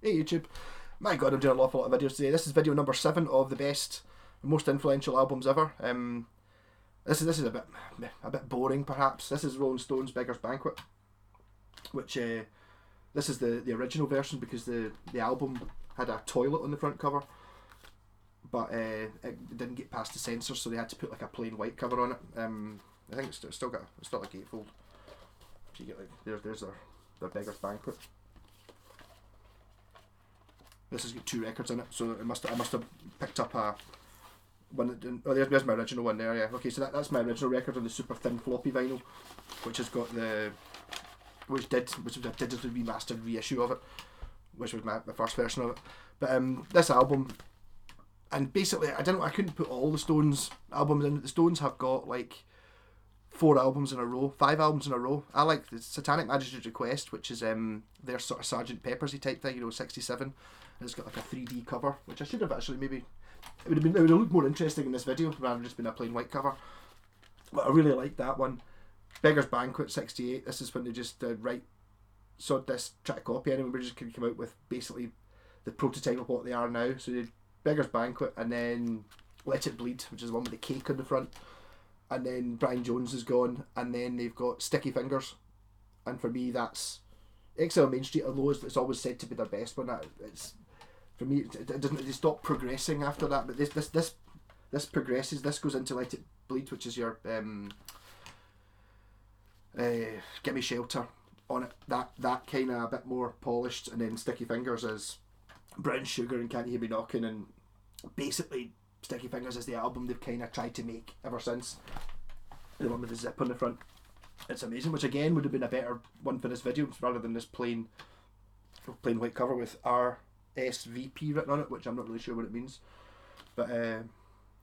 Hey YouTube. My god, I'm doing an awful lot of videos today. This is video number 7 of the best, most influential albums ever. This is a bit boring perhaps. This is Rolling Stones' Beggars Banquet, which this is the original version because the album had a toilet on the front cover, but it didn't get past the censors, so they had to put like a plain white cover on it. I think it's still a gatefold. So you get like there's their Beggars Banquet. This has got 2 records in it, so I must have picked up a one that didn't. Oh, there's my original one there. Yeah. Okay, so that's my original record on the super thin floppy vinyl, which has got which was a digitally remastered reissue of it, which was my first version of it. But this album, and basically I couldn't put all the Stones albums in. The Stones have got like 4 albums in a row, 5 albums in a row. I like the Satanic Majesty's Request, which is their sort of Sergeant Peppersy type thing, 67. And it's got like a 3D cover, which I should have actually maybe. It would have looked more interesting in this video rather than just being a plain white cover. But I really like that one. Beggars Banquet 68. This is when they just sawed this, try to copy anyone, but just could come out with basically the prototype of what they are now. So they did Beggars Banquet and then Let It Bleed, which is the one with the cake on the front. And then Brian Jones is gone, and then they've got Sticky Fingers, and for me that's Exile on Main Street, although it's always said to be their best one. It's for me it doesn't. They stop progressing after that, but this progresses. This goes into Let It Bleed, which is your Give Me Shelter on it. That kind of a bit more polished, and then Sticky Fingers is Brown Sugar and Can't You Hear Me Knocking, and basically Sticky Fingers is the album they've kind of tried to make ever since. The one with the zip on the front. It's amazing, which again would have been a better one for this video rather than this plain white cover with RSVP written on it, which I'm not really sure what it means. But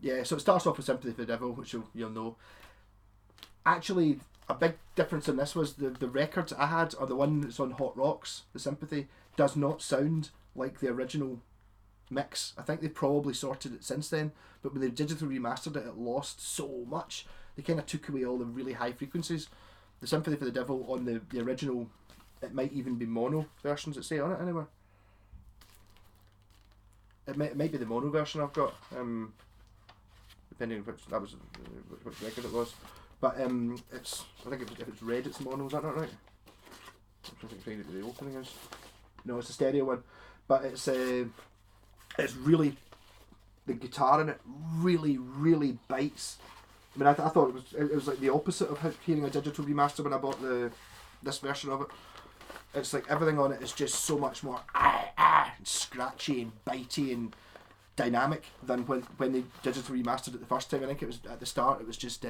yeah, so it starts off with Sympathy for the Devil, which you'll know. Actually, a big difference in this was the records I had, or the one that's on Hot Rocks, the Sympathy, does not sound like the original mix. I think they probably sorted it since then, but when they digitally remastered it, it lost so much. They kind of took away all the really high frequencies. The Sympathy for the Devil on the original, it might even be mono versions that say on it anywhere. It might be the mono version I've got, depending on which record it was. But it's, I think if it's red, it's mono. Is that not right? I'm trying to find out what the opening is. No, it's a stereo one, but it's really, the guitar in it really bites. I mean, I thought it was like the opposite of hearing a digital remaster when I bought this version of it. It's like everything on it is just so much more and scratchy and bitey and dynamic than when they digitally remastered it the first time. I think it was at the start. It was just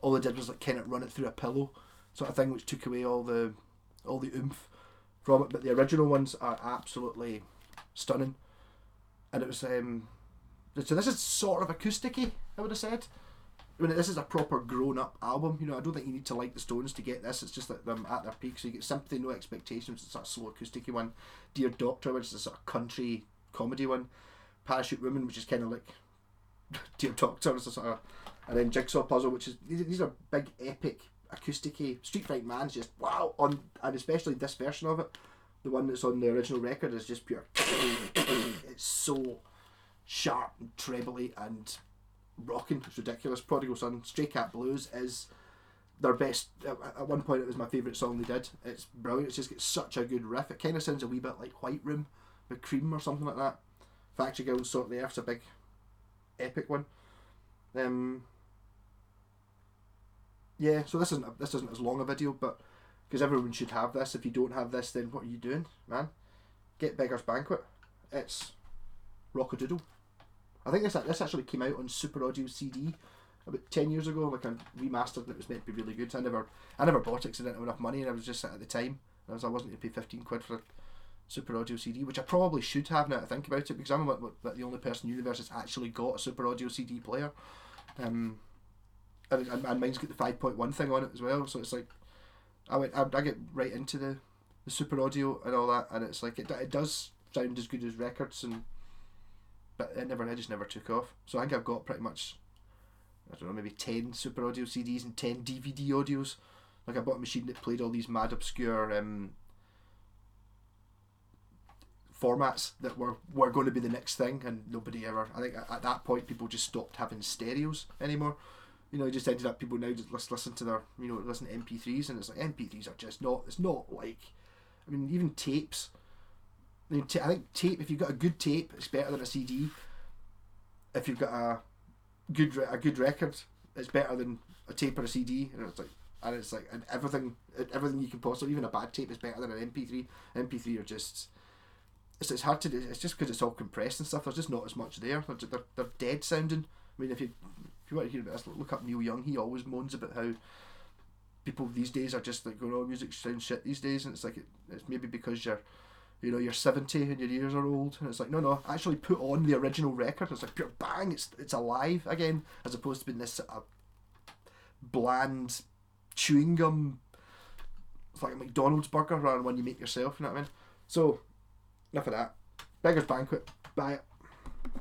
all they did was like kind of run it through a pillow sort of thing, which took away all the oomph from it. But the original ones are absolutely stunning. And it was so this is sort of acousticy, I would have said. I mean, this is a proper grown-up album. I don't think you need to like the Stones to get this. It's just like them at their peak. So you get Sympathy, No Expectations, it's a slow acoustic one. Dear Doctor, which is a sort of country comedy one. Parachute Woman, which is kind of like Dear Doctor, it's a sort of, and then Jigsaw Puzzle, which is these are big epic acoustic-y. Street Fight Man's just wow on, and especially this version of it, the one that's on the original record is just pure. It's so sharp and trebly and rocking. It's ridiculous. Prodigal Son, Stray Cat Blues is their best. At one point, it was my favourite song they did. It's brilliant. It just gets such a good riff. It kind of sounds a wee bit like White Room with Cream or something like that. Factory Girls Sort the Earth's a big epic one. Yeah, so this isn't as long a video, but because everyone should have this. If you don't have this, then what are you doing, man? Get Beggars Banquet. It's rockadoodle. I think this actually came out on Super Audio CD about 10 years ago, like a remastered that was meant to be really good. I never bought it because I didn't have enough money, and I was just at the time, I wasn't going to pay 15 quid for a Super Audio CD, which I probably should have now to think about it, because I'm the only person in the universe that's actually got a Super Audio CD player. And mine's got the 5.1 thing on it as well, so it's like I get right into the Super Audio and all that, and it's like it does sound as good as records, but it just never took off. So I think I've got pretty much, I don't know, maybe 10 Super Audio CDs and 10 DVD audios. Like I bought a machine that played all these mad obscure formats that were going to be the next thing, and nobody ever. I think at that point people just stopped having stereos anymore. You know, it just ended up people now just listen to their, you know, listen to MP3s, and it's like MP3s are just not. It's not like, I mean, even tapes. I mean, I think tape. If you've got a good tape, it's better than a CD. If you've got a good record, it's better than a tape or a CD. And everything you can possibly, even a bad tape is better than an MP3. MP3 are just. It's hard to do. It's just because it's all compressed and stuff. There's just not as much there. They're dead sounding. I mean, if you want to hear about this, look up Neil Young. He always moans about how people these days are just like going, "Oh, music sounds shit these days," and it's like it's maybe because you're 70 and your ears are old, and it's like no, actually put on the original record. It's like pure bang. It's alive again, as opposed to being this sort of bland chewing gum. It's like a McDonald's burger rather than one you make yourself. You know what I mean? So enough of that. Beggars Banquet. Buy it.